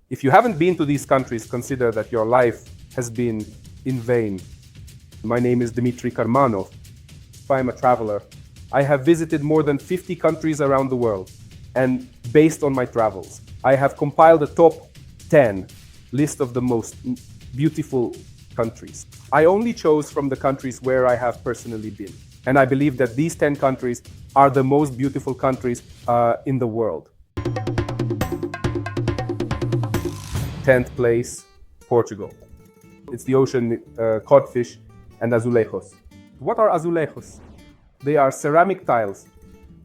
If you haven't been to these countries, consider that your life has been in vain. My name is Dmitry Karmanov. I'm a traveler. I have visited more than 50 countries around the world, and based on my travels, I have compiled a top 10 list of the most beautiful countries. I only chose from the countries where I have personally been, and I believe that these 10 countries are the most beautiful countries in the world. 10th place, Portugal. It's the ocean, codfish, and azulejos. What are azulejos? They are ceramic tiles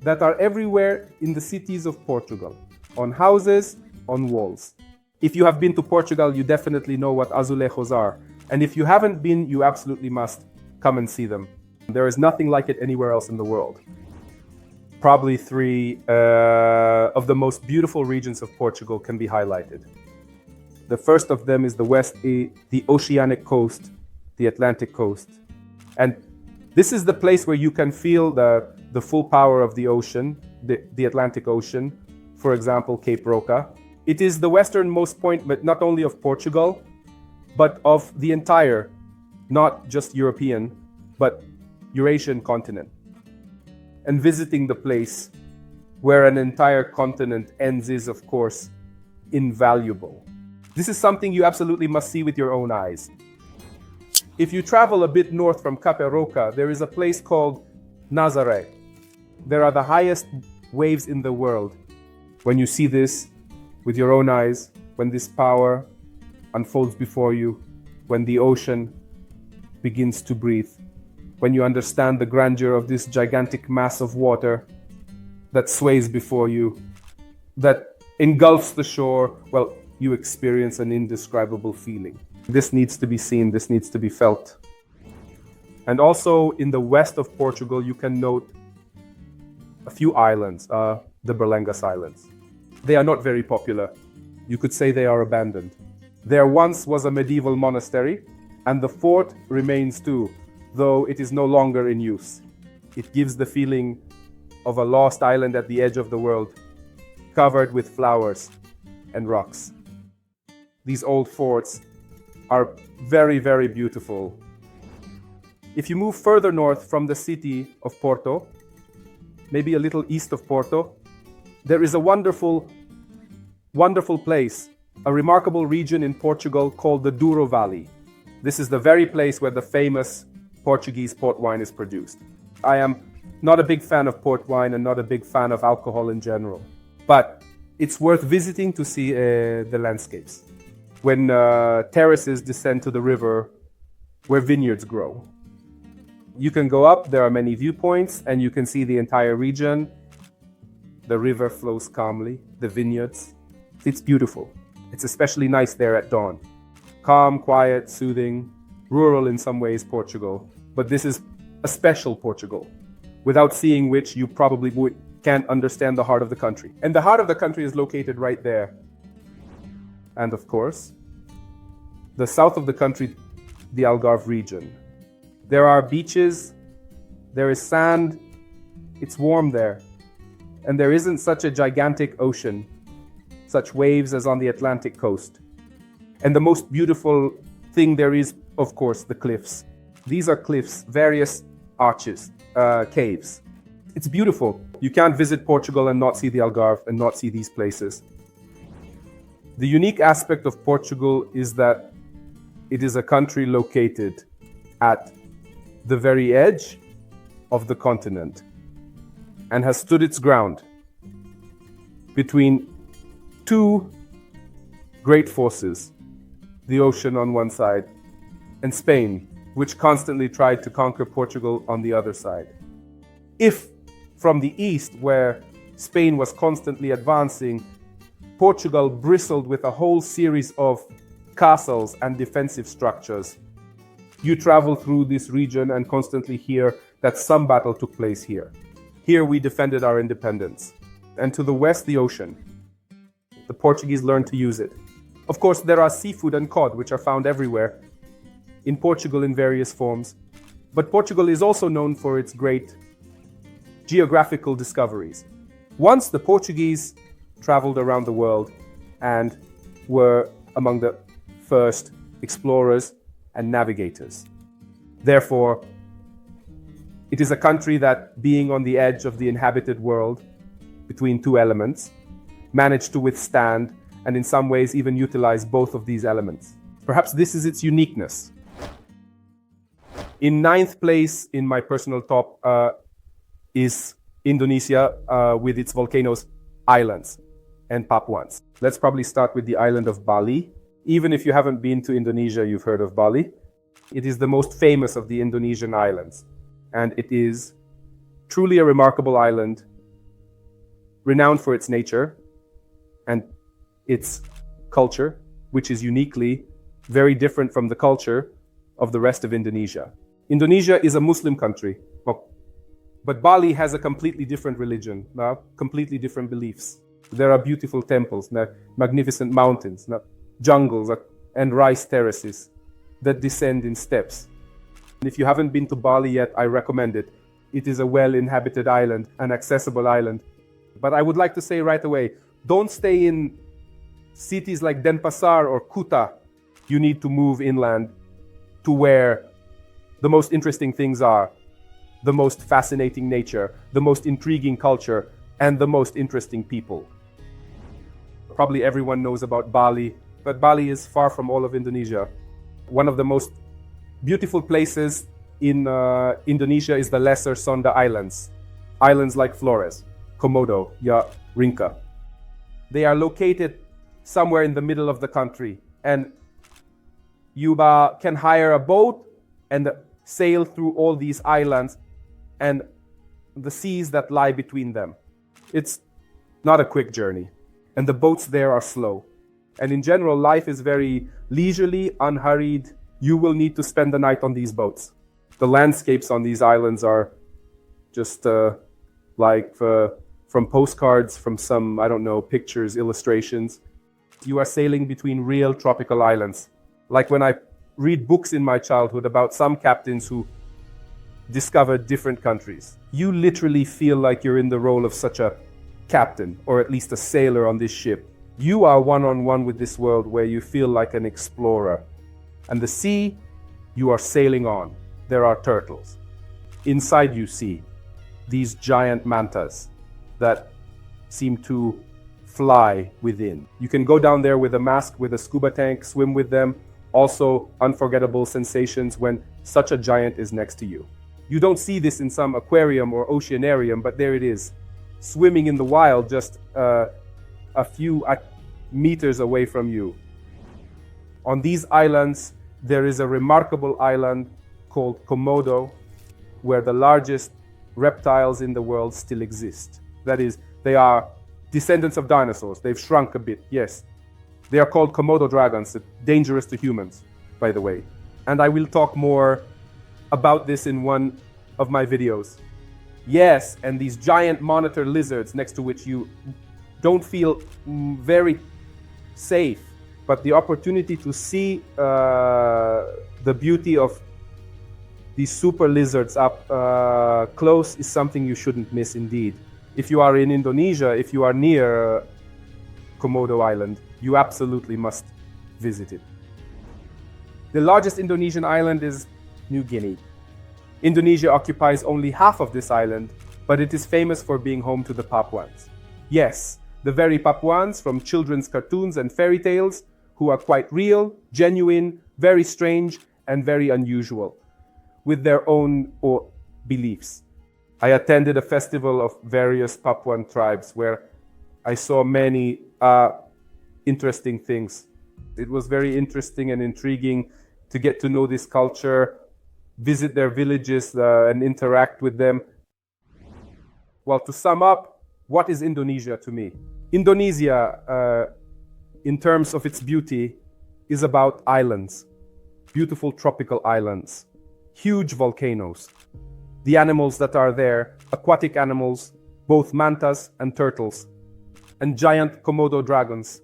that are everywhere in the cities of Portugal, on houses, on walls. If you have been to Portugal, you definitely know what azulejos are. And if you haven't been, you absolutely must come and see them. There is nothing like it anywhere else in the world. Probably three of the most beautiful regions of Portugal can be highlighted. The first of them is the west, the oceanic coast, the Atlantic coast. And this is the place where you can feel the full power of the ocean, the Atlantic Ocean, for example, Cape Roca. It is the westernmost point, but not only of Portugal, but of the entire, not just European, but Eurasian continent. And visiting the place where an entire continent ends is, of course, invaluable. This is something you absolutely must see with your own eyes. If you travel a bit north from Cape Roca, there is a place called Nazaré. There are the highest waves in the world. When you see this with your own eyes, when this power unfolds before you, when the ocean begins to breathe, when you understand the grandeur of this gigantic mass of water that sways before you, that engulfs the shore, well, you experience an indescribable feeling. This needs to be seen, this needs to be felt. And also in the west of Portugal, you can note a few islands, the Berlengas Islands. They are not very popular. You could say they are abandoned. There once was a medieval monastery, and the fort remains too, though it is no longer in use. It gives the feeling of a lost island at the edge of the world, covered with flowers and rocks. These old forts are very, very beautiful. If you move further north from the city of Porto, maybe a little east of Porto, there is a wonderful, wonderful place, a remarkable region in Portugal called the Douro Valley. This is the very place where the famous Portuguese port wine is produced. I am not a big fan of port wine and not a big fan of alcohol in general, but it's worth visiting to see the landscapes. When terraces descend to the river where vineyards grow. You can go up, there are many viewpoints, and you can see the entire region. The river flows calmly, the vineyards. It's beautiful. It's especially nice there at dawn. Calm, quiet, soothing, rural in some ways Portugal. But this is a special Portugal, without seeing which you probably can't understand the heart of the country. And the heart of the country is located right there. And of course, the south of the country, the Algarve region. There are beaches, there is sand, it's warm there. And there isn't such a gigantic ocean, such waves as on the Atlantic coast. And the most beautiful thing there is, of course, the cliffs. These are cliffs, various arches, caves. It's beautiful. You can't visit Portugal and not see the Algarve and not see these places. The unique aspect of Portugal is that it is a country located at the very edge of the continent and has stood its ground between two great forces, the ocean on one side and Spain, which constantly tried to conquer Portugal on the other side. If from the east, where Spain was constantly advancing, Portugal bristled with a whole series of castles and defensive structures, you travel through this region and constantly hear that some battle took place here. Here we defended our independence. And to the west, the ocean. The Portuguese learned to use it. Of course, there are seafood and cod, which are found everywhere, in Portugal in various forms. But Portugal is also known for its great geographical discoveries. Once the Portuguese traveled around the world and were among the first explorers and navigators. Therefore, it is a country that, being on the edge of the inhabited world, between two elements, managed to withstand and in some ways even utilize both of these elements. Perhaps this is its uniqueness. In ninth place in my personal top is Indonesia with its volcanoes, islands, and Papuans. Let's probably start with the island of Bali. Even if you haven't been to Indonesia, you've heard of Bali. It is the most famous of the Indonesian islands, and it is truly a remarkable island, renowned for its nature and its culture, which is uniquely very different from the culture of the rest of Indonesia. Indonesia is a Muslim country, but Bali has a completely different religion, completely different beliefs. There are beautiful temples, magnificent mountains, jungles, and rice terraces that descend in steps. And if you haven't been to Bali yet, I recommend it. It is a well-inhabited island, an accessible island. But I would like to say right away, don't stay in cities like Denpasar or Kuta. You need to move inland to where the most interesting things are, the most fascinating nature, the most intriguing culture, and the most interesting people. Probably everyone knows about Bali, but Bali is far from all of Indonesia. One of the most beautiful places in Indonesia is the Lesser Sonda Islands. Islands like Flores, Komodo, Rinca. They are located somewhere in the middle of the country, and you can hire a boat and sail through all these islands and the seas that lie between them. It's not a quick journey, and the boats there are slow. And in general, life is very leisurely, unhurried. You will need to spend the night on these boats. The landscapes on these islands are just from postcards, from some, I don't know, pictures, illustrations. You are sailing between real tropical islands. Like when I read books in my childhood about some captains who discovered different countries. You literally feel like you're in the role of such a captain, or at least a sailor on this ship. You are one-on-one with this world where you feel like an explorer. And the sea you are sailing on, there are turtles. Inside you see these giant mantas that seem to fly within. You can go down there with a mask, with a scuba tank, swim with them. Also, unforgettable sensations when such a giant is next to you. You don't see this in some aquarium or oceanarium, but there it is, swimming in the wild just a few meters away from you. On these islands, there is a remarkable island called Komodo, where the largest reptiles in the world still exist. That is, they are descendants of dinosaurs. They've shrunk a bit, yes. They are called Komodo dragons, dangerous to humans, by the way. And I will talk more about this in one of my videos. Yes, and these giant monitor lizards next to which you don't feel very safe, but the opportunity to see the beauty of these super lizards up close is something you shouldn't miss indeed. If you are in Indonesia, if you are near Komodo Island, you absolutely must visit it. The largest Indonesian island is New Guinea. Indonesia occupies only half of this island, but it is famous for being home to the Papuans. Yes, the very Papuans from children's cartoons and fairy tales, who are quite real, genuine, very strange, and very unusual, with their own beliefs. I attended a festival of various Papuan tribes where I saw many interesting things. It was very interesting and intriguing to get to know this culture, visit their villages and interact with them. Well, to sum up, what is Indonesia to me? Indonesia, in terms of its beauty, is about islands, beautiful tropical islands, huge volcanoes, the animals that are there, aquatic animals, both mantas and turtles, and giant Komodo dragons,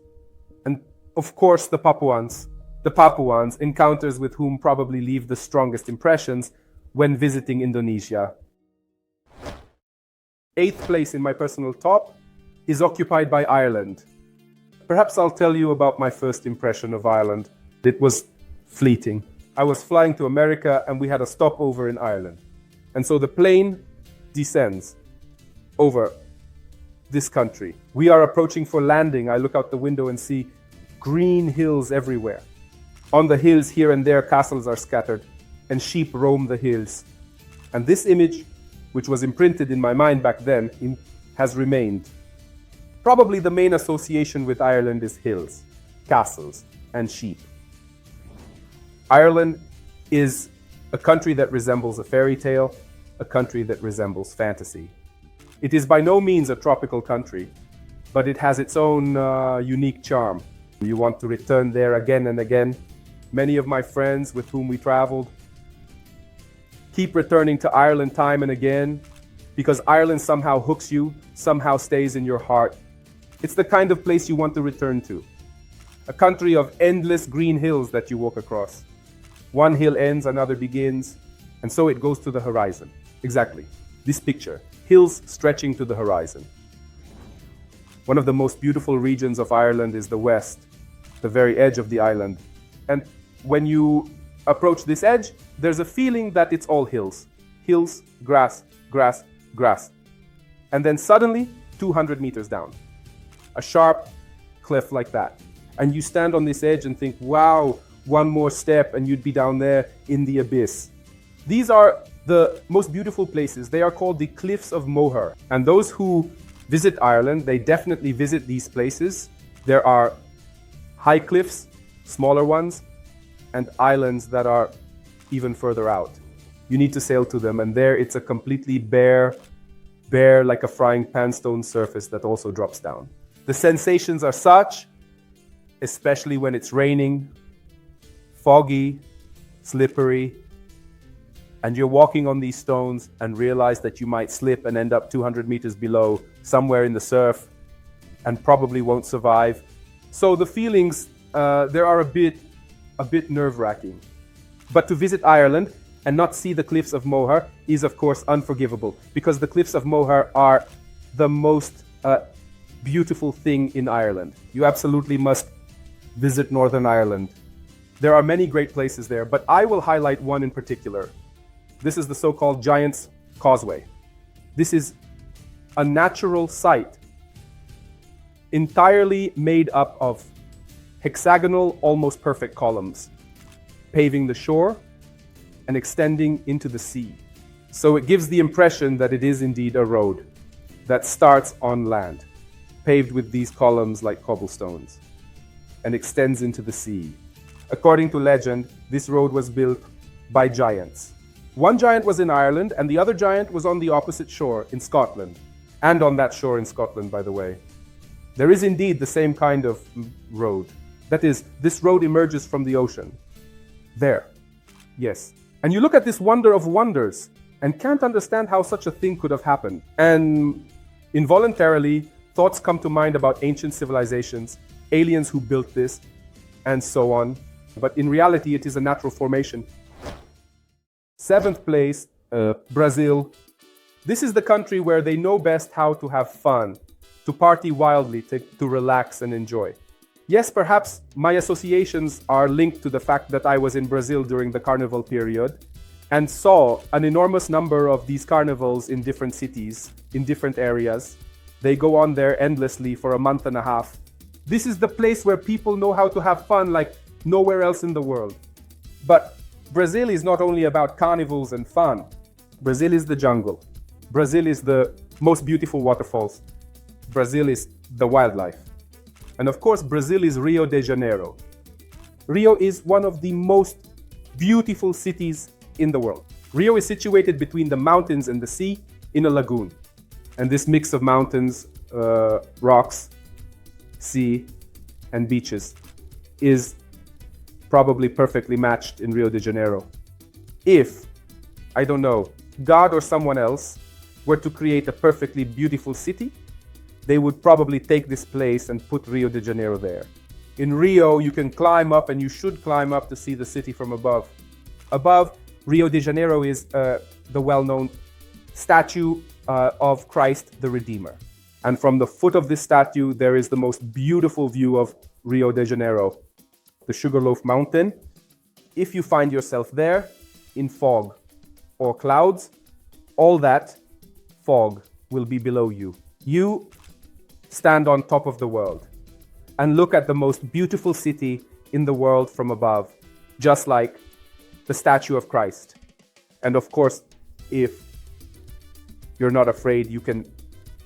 and of course the Papuans. The Papuans, encounters with whom probably leave the strongest impressions when visiting Indonesia. 8th place in my personal top is occupied by Ireland. Perhaps I'll tell you about my first impression of Ireland. It was fleeting. I was flying to America and we had a stopover in Ireland. And so the plane descends over this country. We are approaching for landing. I look out the window and see green hills everywhere. On the hills, here and there, castles are scattered and sheep roam the hills. And this image, which was imprinted in my mind back then, has remained. Probably the main association with Ireland is hills, castles, and sheep. Ireland is a country that resembles a fairy tale, a country that resembles fantasy. It is by no means a tropical country, but it has its own unique charm. You want to return there again and again. Many of my friends with whom we traveled keep returning to Ireland time and again because Ireland somehow hooks you, somehow stays in your heart. It's the kind of place you want to return to. A country of endless green hills that you walk across. One hill ends, another begins, and so it goes to the horizon. Exactly. This picture, hills stretching to the horizon. One of the most beautiful regions of Ireland is the west, the very edge of the island. And when you approach this edge, there's a feeling that it's all hills. Hills, grass, grass, grass. And then suddenly, 200 meters down, a sharp cliff like that. And you stand on this edge and think, wow, one more step and you'd be down there in the abyss. These are the most beautiful places. They are called the Cliffs of Moher. And those who visit Ireland, they definitely visit these places. There are high cliffs, smaller ones, and islands that are even further out. You need to sail to them, and there it's a completely bare like a frying pan stone surface that also drops down. The sensations are such, especially when it's raining, foggy, slippery, and you're walking on these stones and realize that you might slip and end up 200 meters below, somewhere in the surf, and probably won't survive. So the feelings, there are a bit nerve-wracking. But to visit Ireland and not see the Cliffs of Moher is, of course, unforgivable, because the Cliffs of Moher are the most beautiful thing in Ireland. You absolutely must visit Northern Ireland. There are many great places there, but I will highlight one in particular. This is the so-called Giant's Causeway. This is a natural site entirely made up of hexagonal, almost perfect columns, paving the shore and extending into the sea. So it gives the impression that it is indeed a road that starts on land, paved with these columns like cobblestones, and extends into the sea. According to legend, this road was built by giants. One giant was in Ireland, and the other giant was on the opposite shore in Scotland. And on that shore in Scotland, by the way. There is indeed the same kind of road. That is, this road emerges from the ocean. There. Yes. And you look at this wonder of wonders and can't understand how such a thing could have happened. And involuntarily, thoughts come to mind about ancient civilizations, aliens who built this, and so on. But in reality, it is a natural formation. 7th place, Brazil. This is the country where they know best how to have fun, to party wildly, to relax and enjoy. Yes, perhaps my associations are linked to the fact that I was in Brazil during the carnival period and saw an enormous number of these carnivals in different cities, in different areas. They go on there endlessly for a month and a half. This is the place where people know how to have fun like nowhere else in the world. But Brazil is not only about carnivals and fun. Brazil is the jungle. Brazil is the most beautiful waterfalls. Brazil is the wildlife. And of course, Brazil is Rio de Janeiro. Rio is one of the most beautiful cities in the world. Rio is situated between the mountains and the sea in a lagoon. And this mix of mountains, rocks, sea, and beaches is probably perfectly matched in Rio de Janeiro. If, I don't know, God or someone else were to create a perfectly beautiful city, they would probably take this place and put Rio de Janeiro there. In Rio, you can climb up, and you should climb up to see the city from above. Above Rio de Janeiro is the well-known statue of Christ the Redeemer. And from the foot of this statue, there is the most beautiful view of Rio de Janeiro, the Sugarloaf Mountain. If you find yourself there in fog or clouds, all that fog will be below you. You stand on top of the world and look at the most beautiful city in the world from above, just like the statue of Christ. And of course, if you're not afraid, you can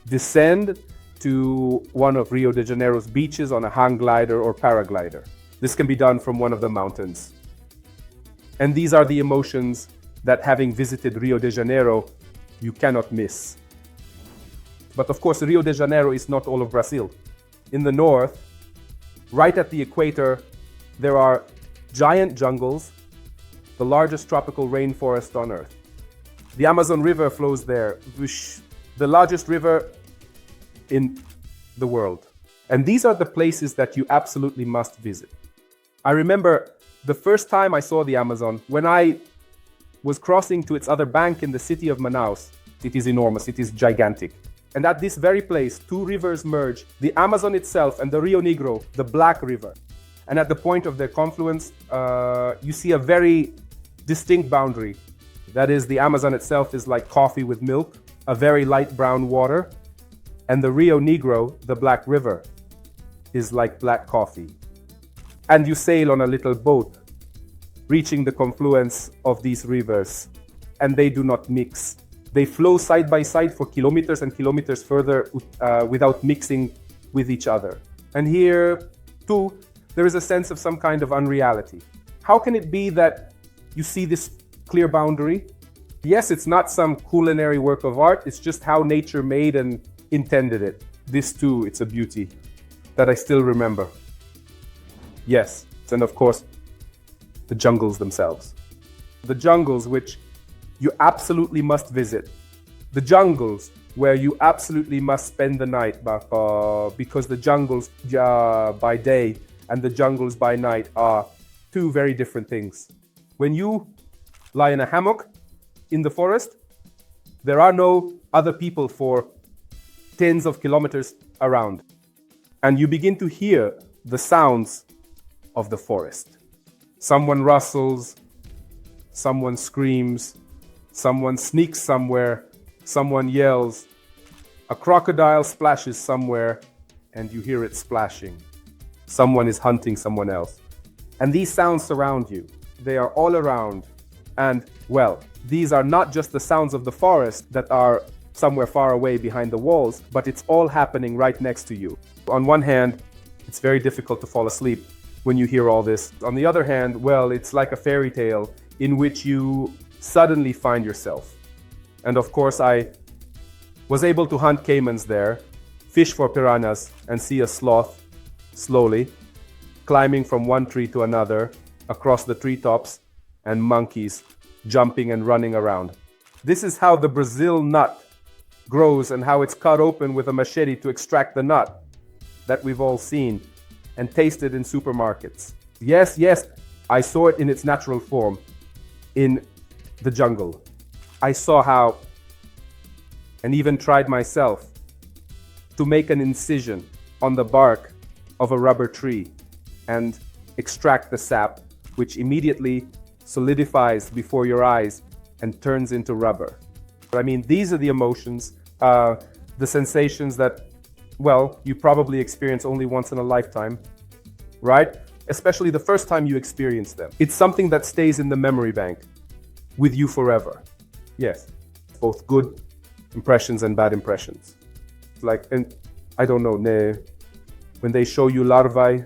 descend to one of Rio de Janeiro's beaches on a hang glider or paraglider. This can be done from one of the mountains. And these are the emotions that, having visited Rio de Janeiro, you cannot miss. But of course, Rio de Janeiro is not all of Brazil. In the north, right at the equator, there are giant jungles, the largest tropical rainforest on Earth. The Amazon River flows there, the largest river in the world. And these are the places that you absolutely must visit. I remember the first time I saw the Amazon, when I was crossing to its other bank in the city of Manaus. It is enormous, it is gigantic. And at this very place, two rivers merge, the Amazon itself and the Rio Negro, the Black River. And at the point of their confluence, you see a very distinct boundary. That is, the Amazon itself is like coffee with milk, a very light brown water. And the Rio Negro, the Black River, is like black coffee. And you sail on a little boat, reaching the confluence of these rivers, and they do not mix. They flow side by side for kilometers and kilometers further without mixing with each other. And here, too, there is a sense of some kind of unreality. How can it be that you see this clear boundary? Yes, it's not some culinary work of art, it's just how nature made and intended it. This too, it's a beauty that I still remember. Yes, and of course, the jungles themselves. The jungles which you absolutely must visit. The jungles where you absolutely must spend the night, because the jungles by day and the jungles by night are two very different things. When you lie in a hammock in the forest, there are no other people for tens of kilometers around. And you begin to hear the sounds of the forest. Someone rustles, someone screams, someone sneaks somewhere, someone yells, a crocodile splashes somewhere, and you hear it splashing. Someone is hunting someone else. And these sounds surround you. They are all around. And, well, these are not just the sounds of the forest that are somewhere far away behind the walls, but it's all happening right next to you. On one hand, it's very difficult to fall asleep when you hear all this. On the other hand, well, it's like a fairy tale in which you suddenly find yourself. And of course, I was able to hunt caimans there, fish for piranhas, and see a sloth slowly climbing from one tree to another across the treetops, and monkeys jumping and running around. This is how the Brazil nut grows and how it's cut open with a machete to extract the nut that we've all seen and tasted in supermarkets. Yes, I saw it in its natural form in the jungle. I saw how, and even tried myself, to make an incision on the bark of a rubber tree and extract the sap, which immediately solidifies before your eyes and turns into rubber. I mean, these are the emotions, the sensations that, well, you probably experience only once in a lifetime, right? Especially the first time you experience them. It's something that stays in the memory bank with you forever. Yes, both good impressions and bad impressions. Like, and I don't know, when they show you larvae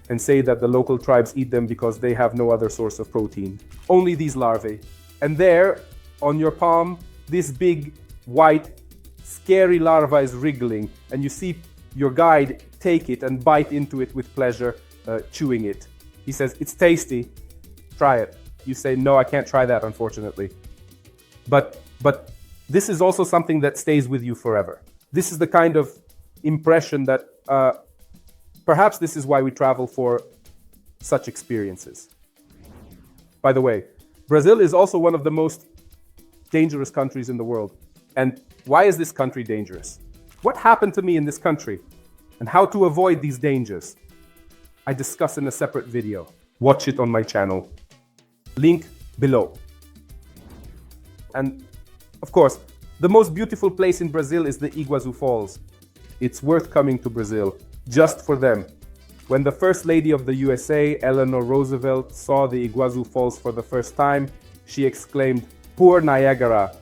and say that the local tribes eat them because they have no other source of protein. Only these larvae. And there, on your palm, this big, white, scary larva is wriggling, and you see your guide take it and bite into it with pleasure, chewing it. He says, "It's tasty, try it." You say, "No, I can't try that, unfortunately." But this is also something that stays with you forever. This is the kind of impression that perhaps this is why we travel for such experiences. By the way, Brazil is also one of the most dangerous countries in the world. And why is this country dangerous? What happened to me in this country and how to avoid these dangers, I discuss in a separate video. Watch it on my channel. Link below. And of course, the most beautiful place in Brazil is the Iguazu Falls. It's worth coming to Brazil just for them. When the First Lady of the USA, Eleanor Roosevelt, saw the Iguazu Falls for the first time, she exclaimed, "Poor Niagara,"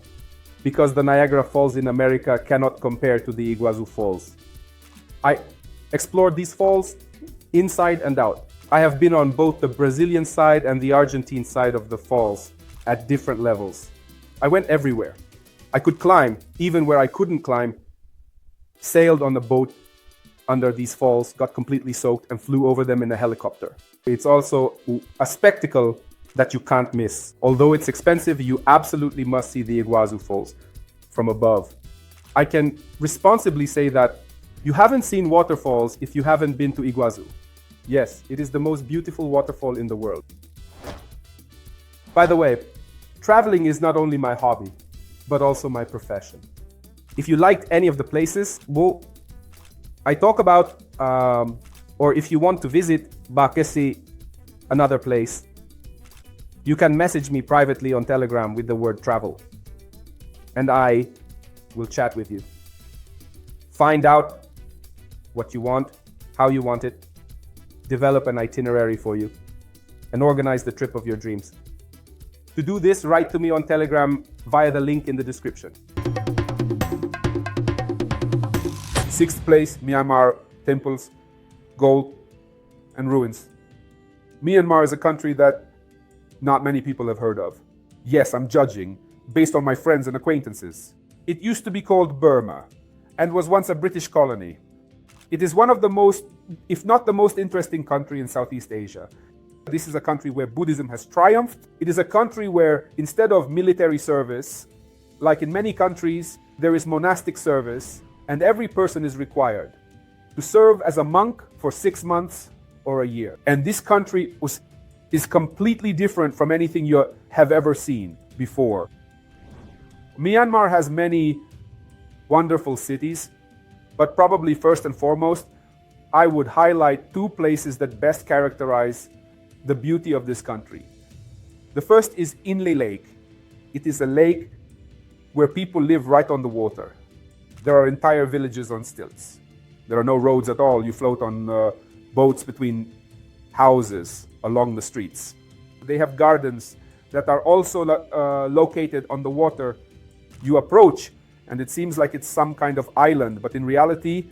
because the Niagara Falls in America cannot compare to the Iguazu Falls. I explored these falls inside and out. I have been on both the Brazilian side and the Argentine side of the falls at different levels. I went everywhere. I could climb, even where I couldn't climb, sailed on a boat under these falls, got completely soaked, and flew over them in a helicopter. It's also a spectacle that you can't miss. Although it's expensive, you absolutely must see the Iguazu Falls from above. I can responsibly say that you haven't seen waterfalls if you haven't been to Iguazu. Yes, it is the most beautiful waterfall in the world. By the way, traveling is not only my hobby, but also my profession. If you liked any of the places, well, I talk about, or if you want to visit Bakesi, another place, you can message me privately on Telegram with the word travel, and I will chat with you. Find out what you want, how you want it, develop an itinerary for you, and organize the trip of your dreams. To do this, write to me on Telegram via the link in the description. Sixth place, Myanmar, temples, gold, and ruins. Myanmar is a country that not many people have heard of. Yes, I'm judging based on my friends and acquaintances. It used to be called Burma and was once a British colony. It is one of the most, if not the most interesting country in Southeast Asia. This is a country where Buddhism has triumphed. It is a country where instead of military service, like in many countries, there is monastic service, and every person is required to serve as a monk for 6 months or a year. And this country is completely different from anything you have ever seen before. Myanmar has many wonderful cities, but probably first and foremost, I would highlight two places that best characterize the beauty of this country. The first is Inle Lake. It is a lake where people live right on the water. There are entire villages on stilts. There are no roads at all. You float on boats between houses along the streets. They have gardens that are also located on the water. You approach and it seems like it's some kind of island, but in reality,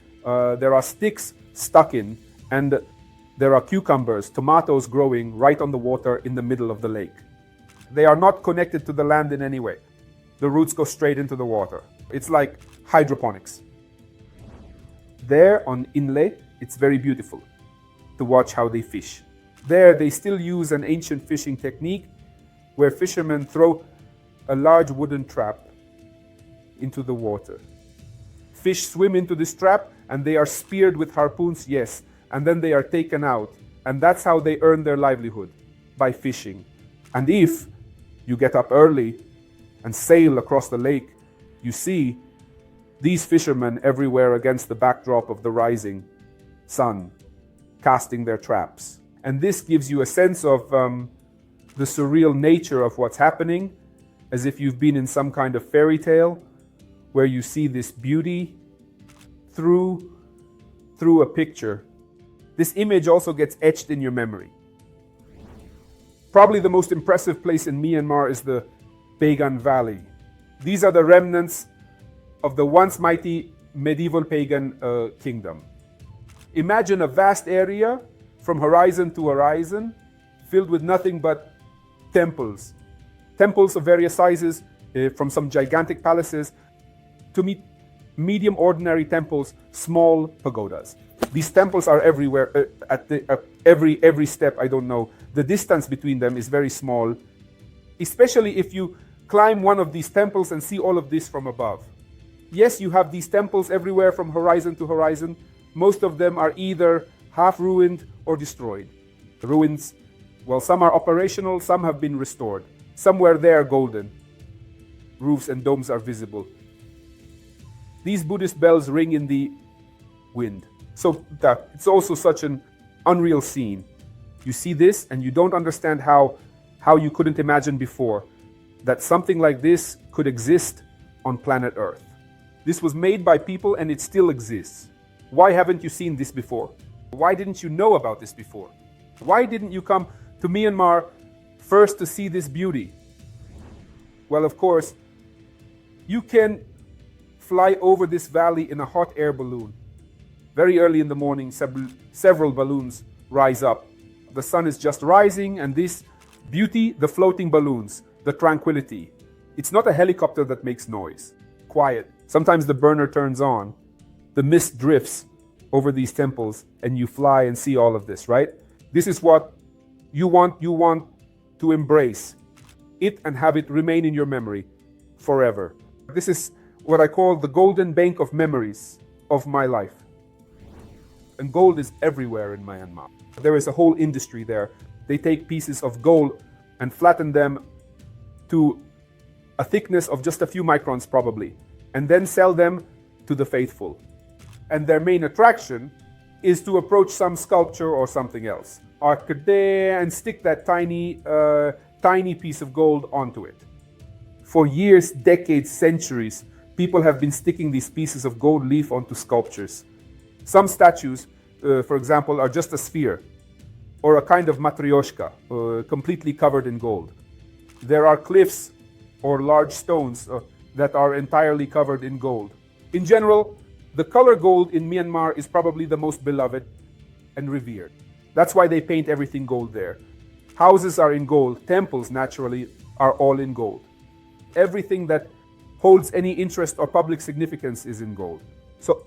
there are sticks stuck in, and there are cucumbers, tomatoes growing right on the water in the middle of the lake. They are not connected to the land in any way. The roots go straight into the water. It's like hydroponics. There on Inle, it's very beautiful to watch how they fish. There, they still use an ancient fishing technique where fishermen throw a large wooden trap into the water. Fish swim into this trap and they are speared with harpoons, yes, and then they are taken out. And that's how they earn their livelihood, by fishing. And if you get up early and sail across the lake, you see these fishermen everywhere against the backdrop of the rising sun, casting their traps. And this gives you a sense of the surreal nature of what's happening, as if you've been in some kind of fairy tale where you see this beauty through a picture. This image also gets etched in your memory. Probably the most impressive place in Myanmar is the Pagan Valley. These are the remnants of the once mighty medieval pagan kingdom. Imagine a vast area from horizon to horizon, filled with nothing but temples. Temples of various sizes, from some gigantic palaces to medium ordinary temples, small pagodas. These temples are everywhere, at every step, I don't know. The distance between them is very small, especially if you climb one of these temples and see all of this from above. Yes, you have these temples everywhere from horizon to horizon. Most of them are either half ruined or destroyed. The ruins, well, some are operational, some have been restored. Somewhere they are golden. Roofs and domes are visible. These Buddhist bells ring in the wind. So that it's also such an unreal scene. You see this and you don't understand how you couldn't imagine before that something like this could exist on planet Earth. This was made by people and it still exists. Why haven't you seen this before? Why didn't you know about this before? Why didn't you come to Myanmar first to see this beauty? Well, of course, you can fly over this valley in a hot air balloon. Very early in the morning, several balloons rise up. The sun is just rising, and this beauty, the floating balloons, the tranquility. It's not a helicopter that makes noise. Quiet. Sometimes the burner turns on. The mist drifts over these temples, and you fly and see all of this, right? This is what you want to embrace it and have it remain in your memory forever. This is what I call the golden bank of memories of my life. And gold is everywhere in Myanmar. There is a whole industry there. They take pieces of gold and flatten them to a thickness of just a few microns probably, and then sell them to the faithful. And their main attraction is to approach some sculpture or something else, and stick that tiny piece of gold onto it. For years, decades, centuries, people have been sticking these pieces of gold leaf onto sculptures. Some statues, for example, are just a sphere or a kind of matryoshka, completely covered in gold. There are cliffs or large stones that are entirely covered in gold. In general, the color gold in Myanmar is probably the most beloved and revered. That's why they paint everything gold there. Houses are in gold, temples naturally are all in gold. Everything that holds any interest or public significance is in gold. So,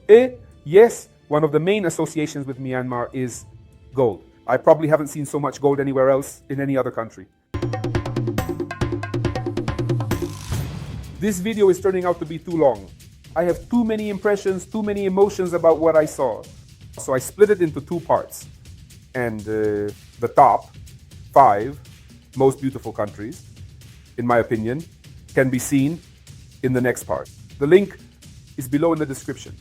yes, one of the main associations with Myanmar is gold. I probably haven't seen so much gold anywhere else in any other country. This video is turning out to be too long. I have too many impressions, too many emotions about what I saw. So I split it into two parts. And the top 5 most beautiful countries, in my opinion, can be seen in the next part. The link is below in the description.